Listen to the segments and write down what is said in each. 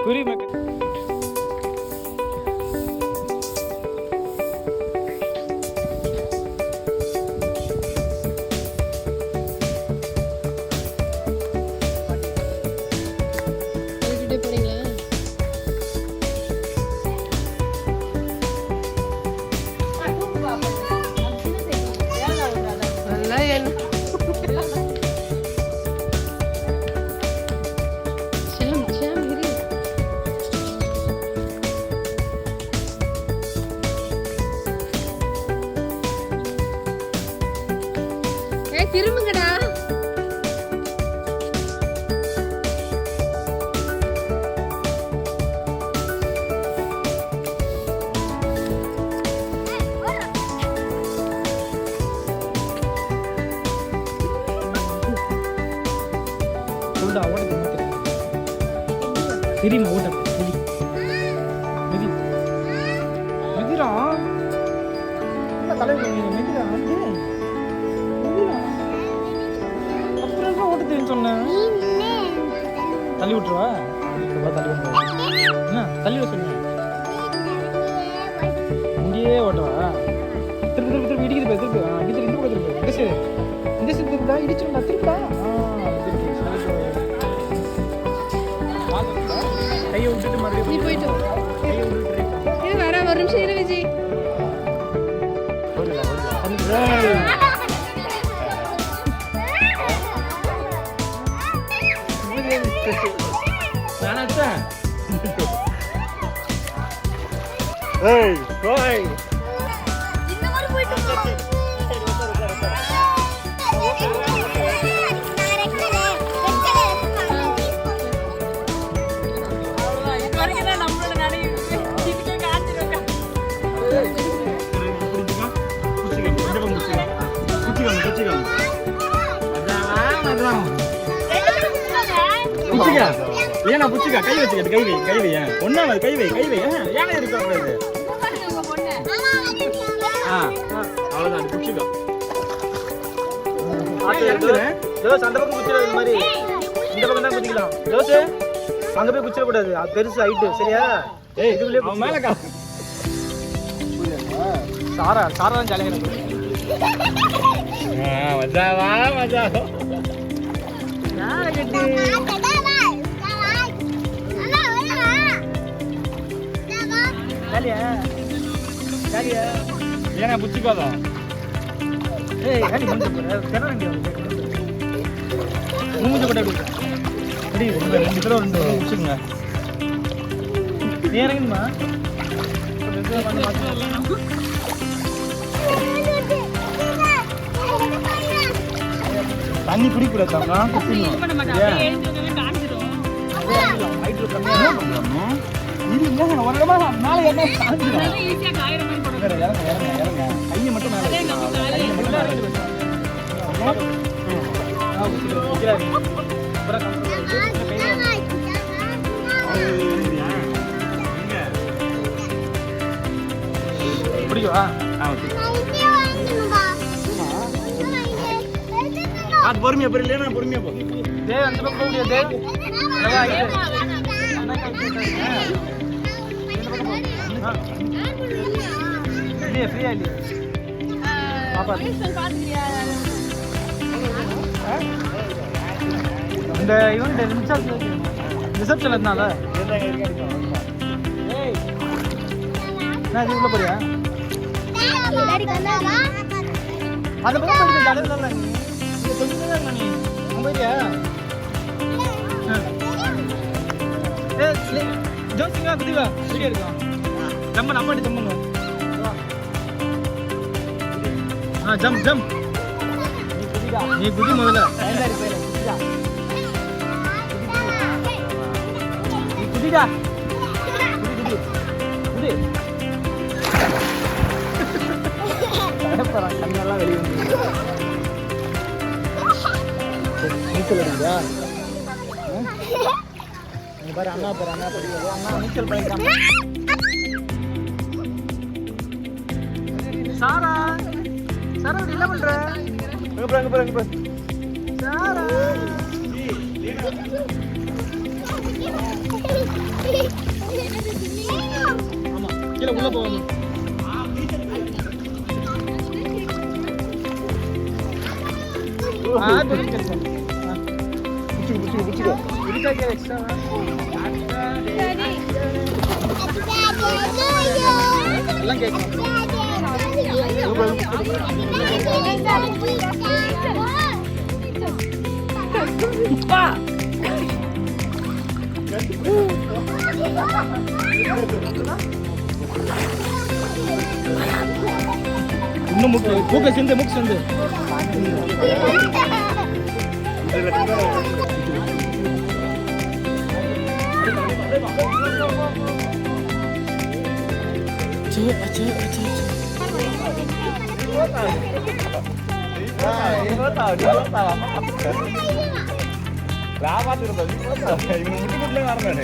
குறி திரும்புங்கடா. தெரியுமா ஓட்ட மெதிரா தலைவர் மெதிரா அப்புறம் ஓட்ட தெரியும் சொன்னேன். தள்ளி விட்டுருவா தள்ளி விட்டுருவா என்ன தள்ளி விட சொன்னேன். இங்கேயே ஓட்டவா திருப்பி திருப்பி திருப்பி இடிக்குது போய் திருப்பி இடிச்சு இந்த கூட திருப்பி இந்த சைடு திருப்பிடா இடிச்சுடா திருப்பிடா கையை விட்டுட்டு மறுபடியும் போயிட்டு கையை விட்டுட்டு வர ஒரு நிமிஷம் இரு விஜய். ஏன்னா புச்சிக்கா கை வச்சுக்க கை வை ஒன்னாவது கை வை ஏன்னா இருக்க கூடாது. அவ்வளவுதான் புச்சிக்கா அந்த பக்கம் குச்சிட மாதிரி இந்த பக்கம் தான் குச்சிக்கலாம். ஜோசு அங்க போய் குச்சிட கூடாது பெருசு ஹைட்டு சரியா. இதுக்குள்ளே மேல சாரா தான் ஜாலியாக இருக்கு. மஜாவா மஜா கட்டி ஜாலியா ஏன்னா புச்சிக்காதா மூஞ்ச கூட அப்படி 2 கிலோ 2 வச்சுக்கோங்க. நீ இறங்குமா தண்ணி குடிக்கூடாதாங்க கையை மட்டும் பிடிக்கவா அது பொறுமையா போய் இல்லையா பொறுமையா போ. அந்த பக்கம் போக முடியாது. இல்லையா ஃப்ரீயா இல்லையா பாப்பா இந்த இவங்க ரிசப்ஷன் இருந்தால நான் உள்ள போறியா அந்த பக்கம் போயிட்டு ஜாலியா நீ கொஞ்சம் தான் நீ போயிட்டியா ஜோசிங்கா குதிவா வீடியோ எடுக்கலாம் நம்ம ஜம்ப் ஜம்ப் நீ குதி முதல்ல நீ குதிடா குதி கண்ணெல்லாம் வெளியே வந்து நீச்சல் அடிக்குதா பாரு அண்ணா படிக்கிறது அண்ணா நீச்சல் பண்ணிக்கிறாங்க. சாரா என்ன பண்ற அங்க பாரு சாரா உள்ள போவாங்க. எல்லாம் கேட்கணும். இன்னும் மூக்க சேர்ந்து மூக்கு சேர்ந்து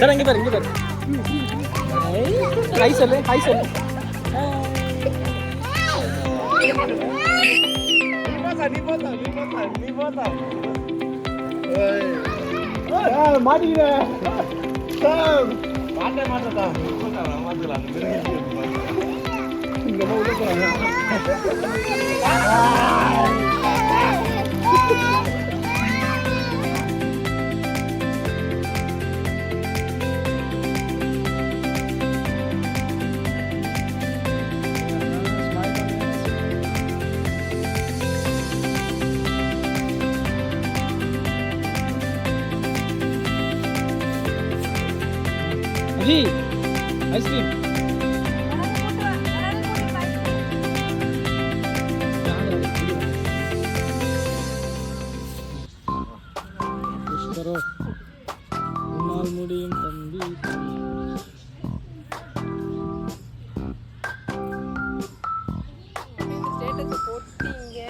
சார் இங்க பாரு இங்க பாரு ஹாய் சொல்லு ஹாய் சொல்லு மாட்டிக்கிறேன் जी आइसक्रीम முடியும் தம்பி ஸ்டேட்டஸ் போட்டீங்க.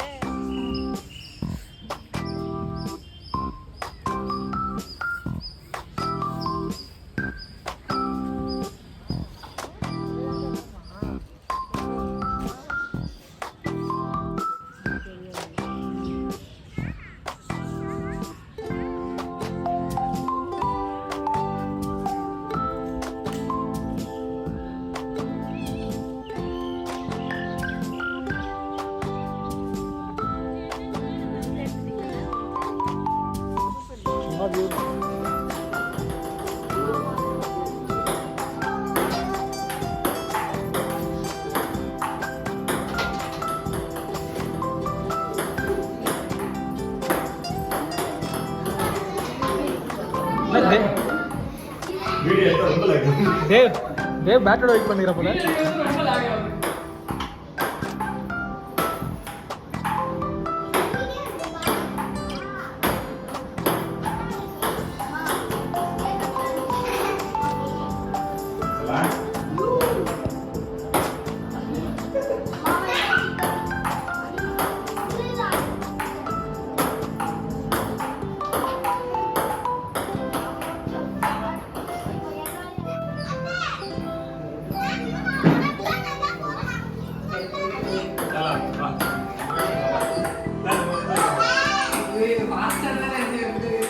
தேவ் தேவ் பேட்டோட வெயிட் பண்ணிக்கிற போல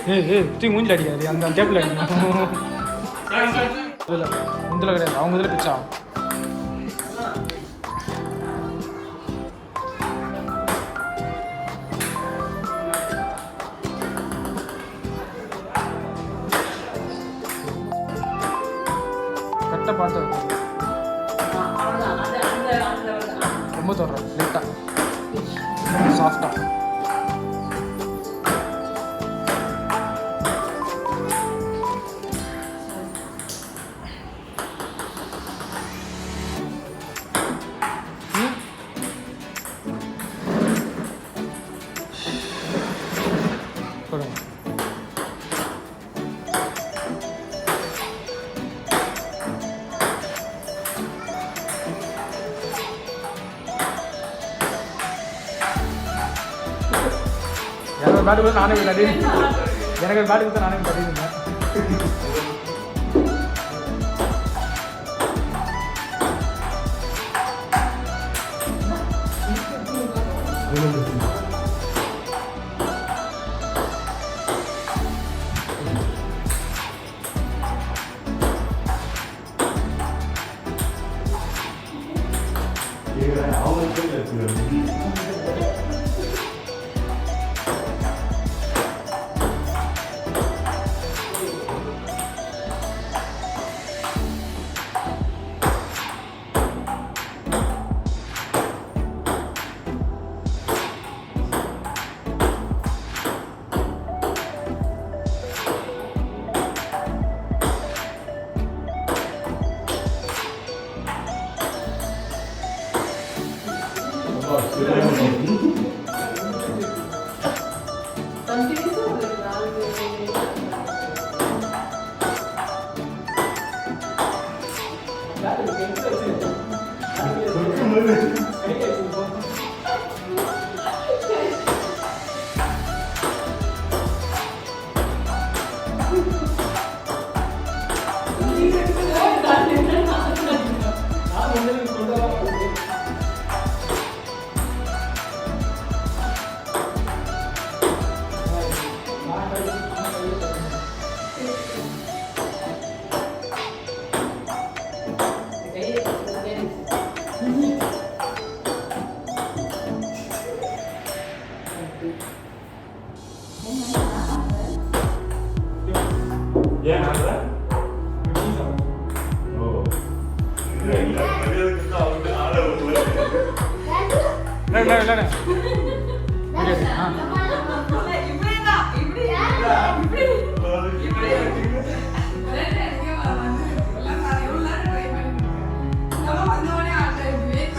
தூக்கி மூஞ்சில் அடிக்காது அந்த டேபிள் அடிக்கணும் இல்லை முந்தில் கிடையாது அவங்க இதில் பிச்சா கரெக்டாக பார்த்து ரொம்ப தோடுறேன் லைட்டாக சாஃப்டாக எனக்கு பேட்டு கொடுத்து நானே விளையாடி எனக்கு பேட்டு கொடுத்து நானே விளையாடிருந்தேன்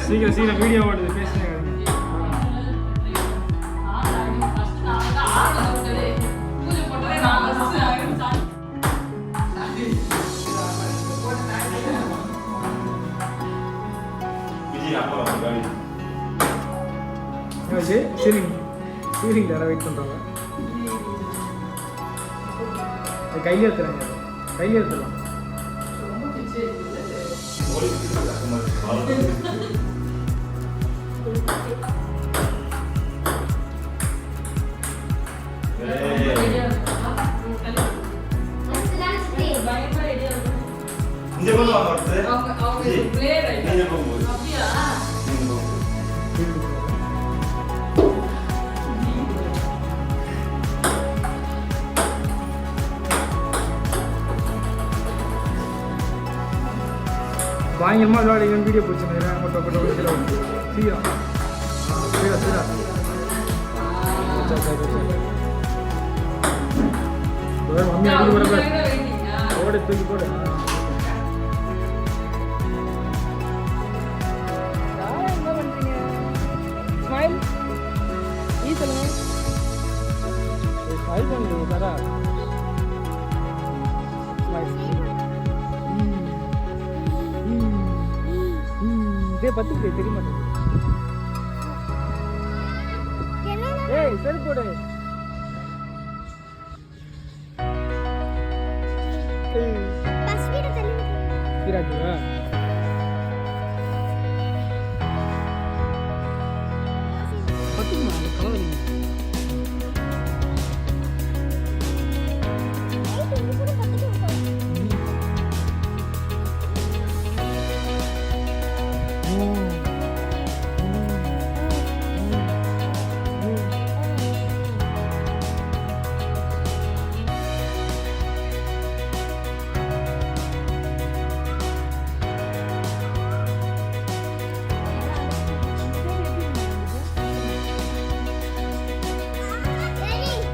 சீக்கிரம் சீக்கிரம் வீடியோ ஓடுது பேசுங்க சரிங்க சரிங்க யாராவது வெயிட் பண்ணுறாங்க கையில் எடுத்துறாங்க கையில் எடுத்துடலாம் பயங்கரமாக விளையாடி வீடியோ பிடிச்சிருந்தேன் சீக்கிரம் சீக்கிரம் சீக்கிரம் மம்மி போடு தூக்கி போடு ஸ்மைல் ஈ சொல்லுங்க ஸ்மைல் பண்ணுங்க தாரா இதே பத்து தெரிய மாட்டேங்குது ஏய் சரி போடு விராட்டுவா பத்துமா கலர்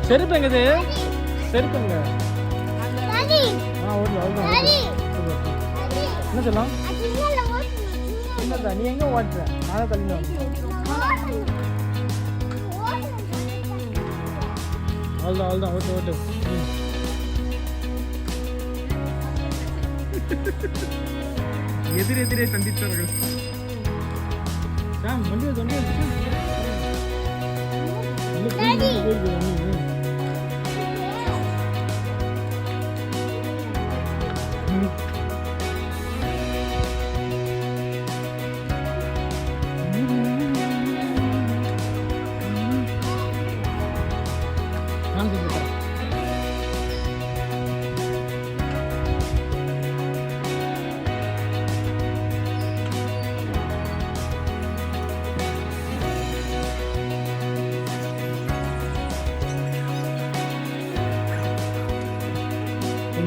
செருப்புங்குது செருப்புங்க என்ன சொல்லலாம் என்னதா நீ எங்க ஓட்டுற நான் தள்ளி அவ்வளோதான் ஓட்டு ஓட்டு எதிரெதிரே சந்தித்தார்கள் வண்டி வண்டி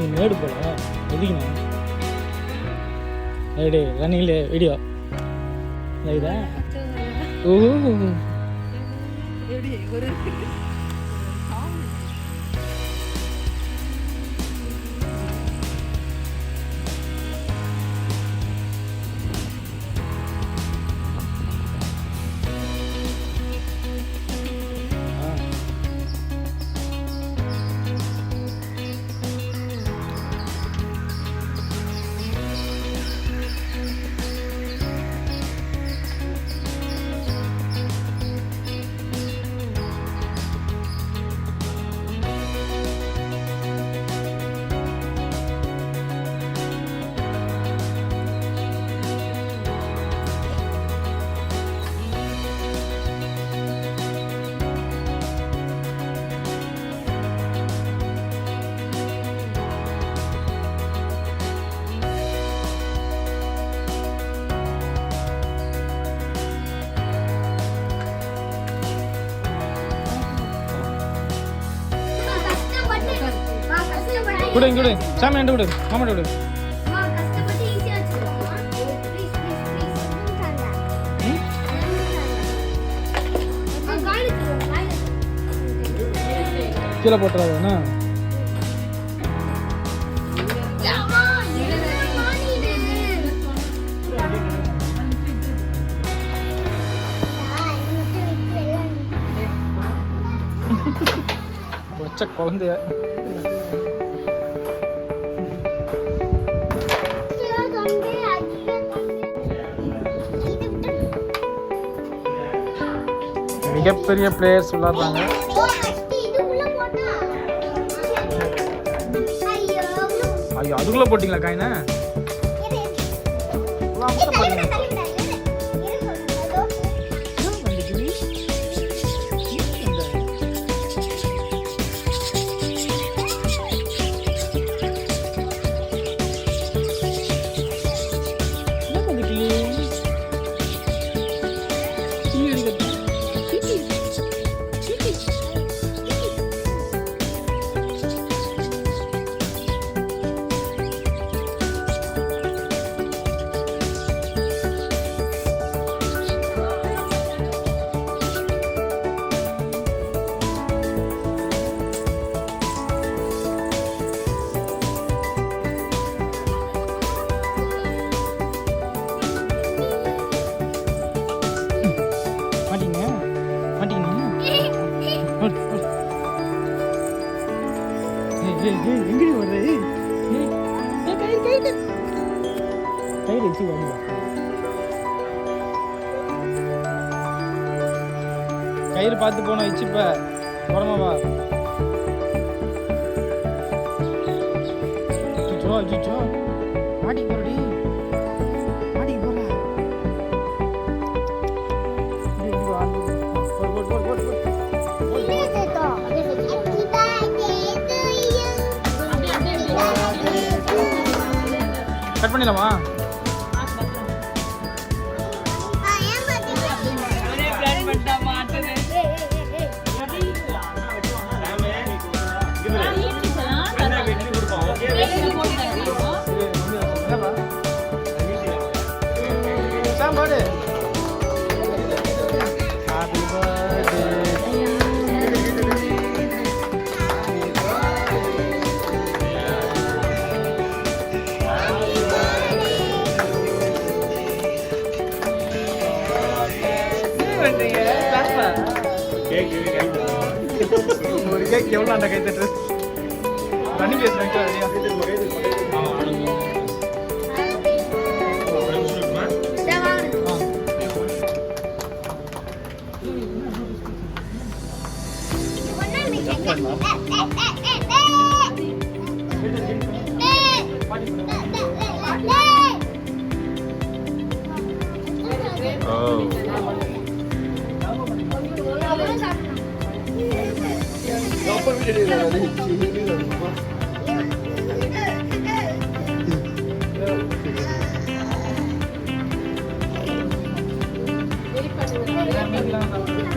நீ மேடு போல எதுக்குண்ணா டே ரன்னிங்ல வீடியோ இதா ஓ குடு குடு சாமி என்கிட்ட விடு மாமாட்ட விடு கீழே போட்டுறாதுண்ணா பச்சை குழந்தைய மிகப்பெரிய பிளேயர்ஸ் விளாடுறாங்க. ஐயோ அதுக்குள்ள போட்டிங்களா காயினா? எங்கடி வர்ற கயிறு வச்சு வாங்க கயிறு பார்த்து போன வச்சுப்ப உடம்பா வா அச்சோ அச்சோ மாட்டிக்கு போறடி மாட்டிக்கு போற கட் பண்ணிடலாமா? ஒரு கேக் எவ்வளோ அந்த கை தட்டு தண்ணி பேசுறேன்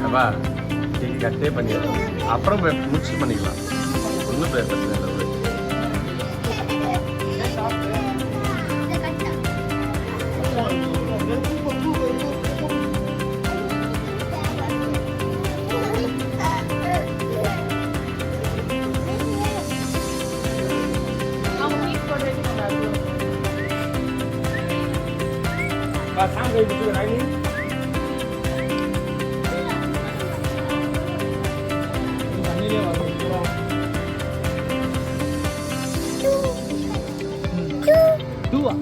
அப்பா கேக் கட்டே பண்ணிடலாம், அப்புறம் முடிச்சு பண்ணிக்கலாம், ஒன்றும் பிரச்சனை இல்லை. சாங் கை பிடிச்சி ராணி தண்ணியிலே வரும் டூவா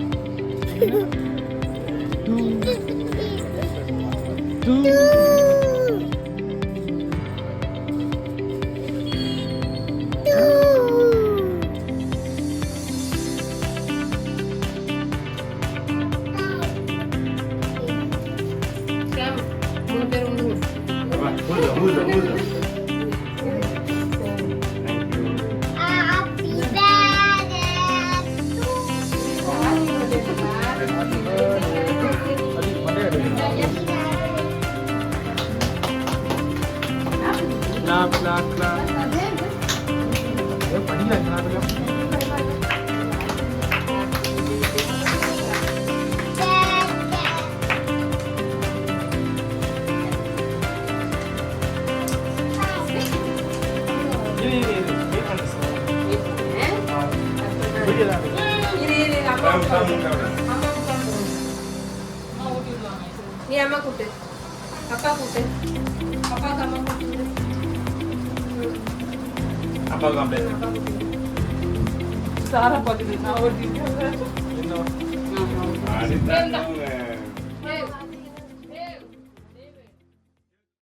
டூ Sam, 3 பேர் உண்டு. நீ அம்மா கூட்டு அப்பா கூட்டு அப்பாக்கு அம்மா கூட்டு அப்பா காம்ப்ளெக்ஸ் சாரா பாத்துட்டு நான் ஓடிட்டு ஆ